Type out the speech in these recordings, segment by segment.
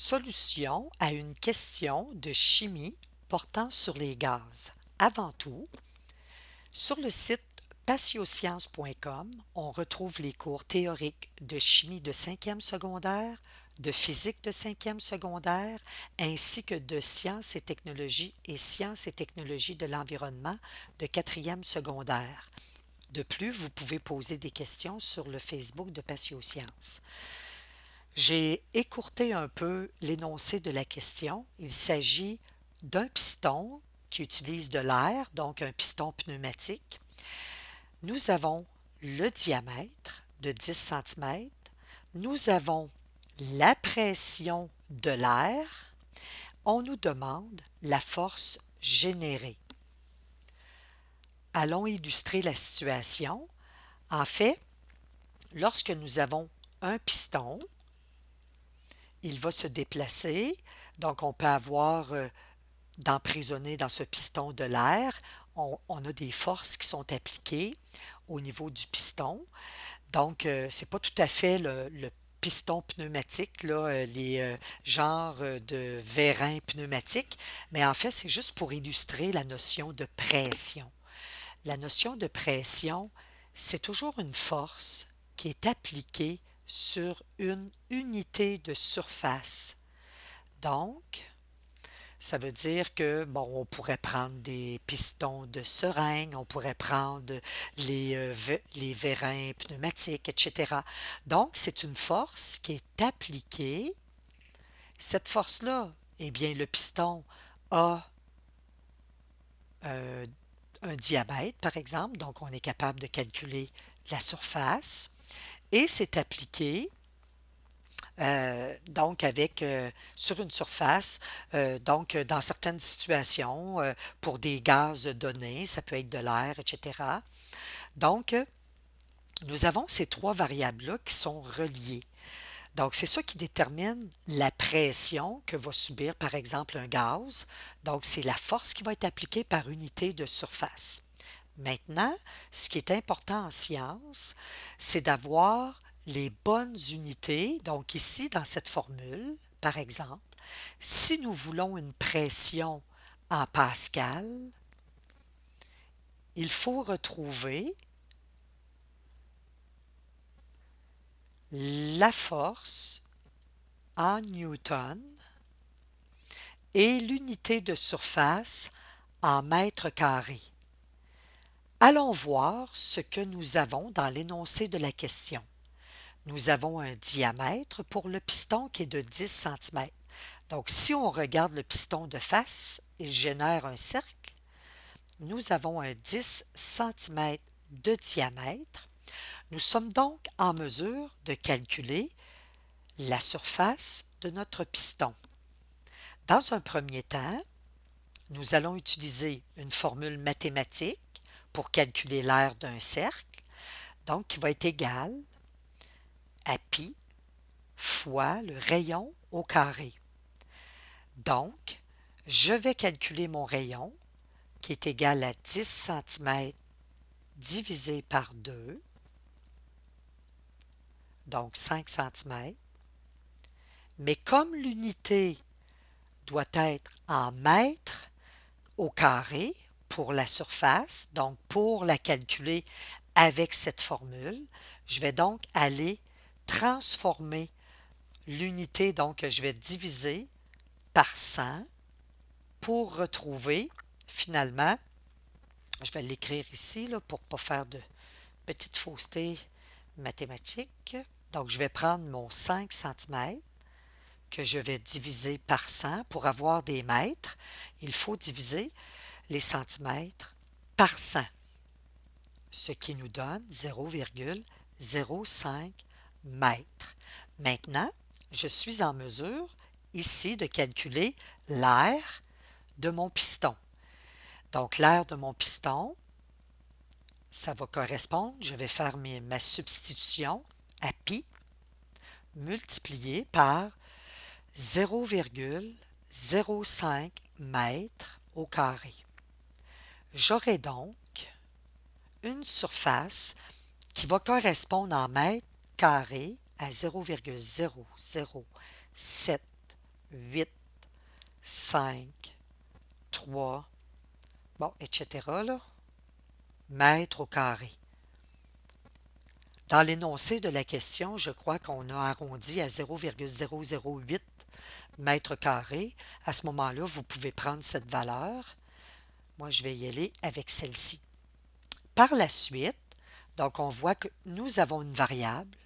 Solution à une question de chimie portant sur les gaz. Avant tout, sur le site patiosciences.com, on retrouve les cours théoriques de chimie de 5e secondaire, de physique de 5e secondaire, ainsi que de sciences et technologies de l'environnement de 4e secondaire. De plus, vous pouvez poser des questions sur le Facebook de Patiosciences. J'ai écourté un peu l'énoncé de la question. Il s'agit d'un piston qui utilise de l'air, donc un piston pneumatique. Nous avons le diamètre de 10 cm. Nous avons la pression de l'air. On nous demande la force générée. Allons illustrer la situation. En fait, lorsque nous avons un piston, il va se déplacer, donc on peut avoir d'emprisonner dans ce piston de l'air. On a des forces qui sont appliquées au niveau du piston. Donc, ce n'est pas tout à fait le piston pneumatique, là, les genres de vérins pneumatiques, mais en fait, c'est juste pour illustrer la notion de pression. La notion de pression, c'est toujours une force qui est appliquée sur une unité de surface. Donc, ça veut dire que, bon, on pourrait prendre des pistons de seringue, on pourrait prendre les vérins pneumatiques, etc. Donc, c'est une force qui est appliquée. Cette force-là, eh bien, le piston a euh, un diamètre, par exemple, donc on est capable de calculer la surface, et c'est appliqué donc sur une surface, donc dans certaines situations, pour des gaz donnés, ça peut être de l'air, etc. Donc, nous avons ces trois variables-là qui sont reliées. Donc, c'est ça qui détermine la pression que va subir, par exemple, un gaz. Donc, c'est la force qui va être appliquée par unité de surface. Maintenant, ce qui est important en science, c'est d'avoir les bonnes unités. Donc ici, dans cette formule, par exemple, si nous voulons une pression en pascal, il faut retrouver la force en newton et l'unité de surface en mètres carrés. Allons voir ce que nous avons dans l'énoncé de la question. Nous avons un diamètre pour le piston qui est de 10 cm. Donc, si on regarde le piston de face, il génère un cercle. Nous avons un 10 cm de diamètre. Nous sommes donc en mesure de calculer la surface de notre piston. Dans un premier temps, nous allons utiliser une formule mathématique pour calculer l'aire d'un cercle, donc qui va être égal à pi fois le rayon au carré. Donc, je vais calculer mon rayon qui est égal à 10 cm divisé par 2, donc 5 cm. Mais comme l'unité doit être en mètres au carré pour la surface, donc pour la calculer avec cette formule, je vais donc aller transformer l'unité, donc je vais diviser par 100 pour retrouver finalement, je vais l'écrire ici là, pour ne pas faire de petites faussetés mathématiques. Donc, je vais prendre mon 5 cm que je vais diviser par 100 pour avoir des mètres. Il faut diviser les centimètres par 100, ce qui nous donne 0,05 mètres. Maintenant, je suis en mesure ici de calculer l'aire de mon piston. Donc, l'aire de mon piston, ça va correspondre, je vais faire ma substitution à pi multiplié par 0,05 mètres au carré. J'aurai donc une surface qui va correspondre en mètres carrés à 0,0074 8, 5, 3, bon, etc., là, mètres au carré. Dans l'énoncé de la question, je crois qu'on a arrondi à 0,008 mètres carrés. À ce moment-là, vous pouvez prendre cette valeur. Moi, je vais y aller avec celle-ci. Par la suite, donc on voit que nous avons une variable.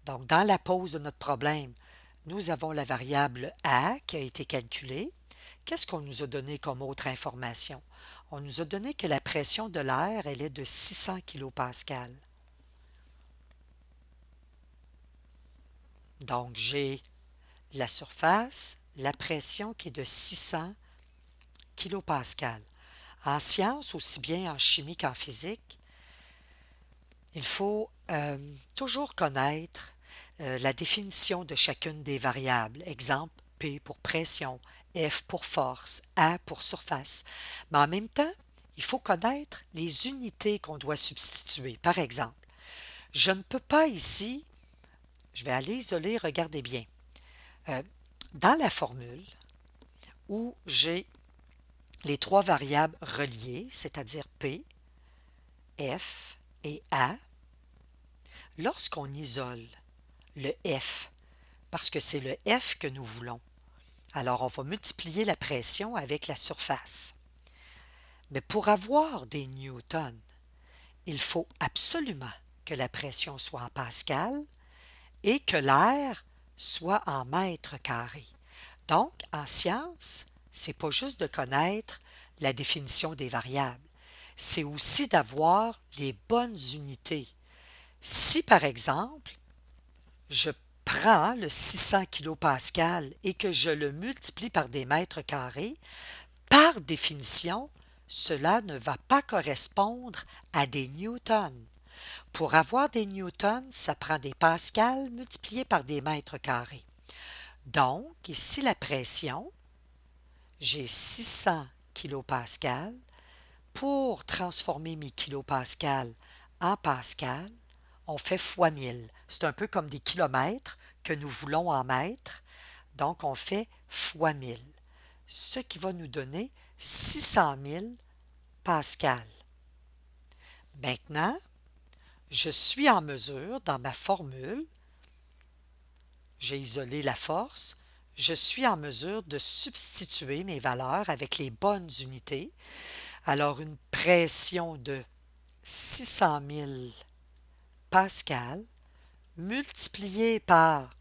Donc, dans la pose de notre problème, nous avons la variable A qui a été calculée. Qu'est-ce qu'on nous a donné comme autre information? On nous a donné que la pression de l'air, elle est de 600 kPa. Donc, j'ai la surface, la pression qui est de 600 kPa. En sciences, aussi bien en chimie qu'en physique, il faut toujours connaître la définition de chacune des variables. Exemple, P pour pression, F pour force, A pour surface. Mais en même temps, il faut connaître les unités qu'on doit substituer. Par exemple, je ne peux pas ici, je vais aller isoler, regardez bien. Dans la formule où j'ai les trois variables reliées, c'est-à-dire P, F et A, lorsqu'on isole le F, parce que c'est le F que nous voulons, alors on va multiplier la pression avec la surface. Mais pour avoir des newtons, il faut absolument que la pression soit en pascal et que l'air soit en mètres carrés. Donc, en science, c'est pas juste de connaître la définition des variables, c'est aussi d'avoir les bonnes unités. Si, par exemple, je prends le 600 kPa et que je le multiplie par des mètres carrés, par définition, cela ne va pas correspondre à des newtons. Pour avoir des newtons, ça prend des pascals multipliés par des mètres carrés. Donc, ici, la pression, j'ai 600 kPa. Pour transformer mes kilopascals en pascal, on fait fois 1000. C'est un peu comme des kilomètres que nous voulons en mètres. Donc, on fait fois 1000. Ce qui va nous donner 600 000 pascals. Maintenant, je suis en mesure, dans ma formule, j'ai isolé la force, je suis en mesure de substituer mes valeurs avec les bonnes unités. Alors, une pression de 600 000 pascal multipliée par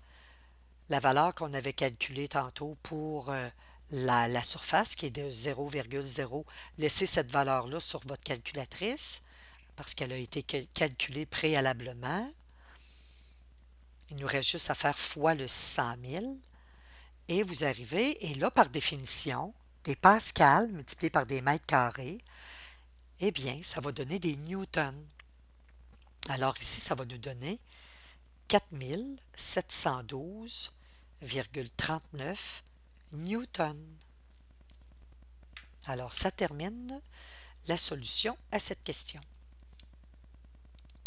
la valeur qu'on avait calculée tantôt pour la surface qui est de 0,0. Laissez cette valeur-là sur votre calculatrice parce qu'elle a été calculée préalablement. Il nous reste juste à faire fois le 600 000 et vous arrivez, et là, par définition, des pascals multipliés par des mètres carrés, eh bien, ça va donner des newtons. Alors ici, ça va nous donner 4712,39 newtons. Alors, ça termine la solution à cette question.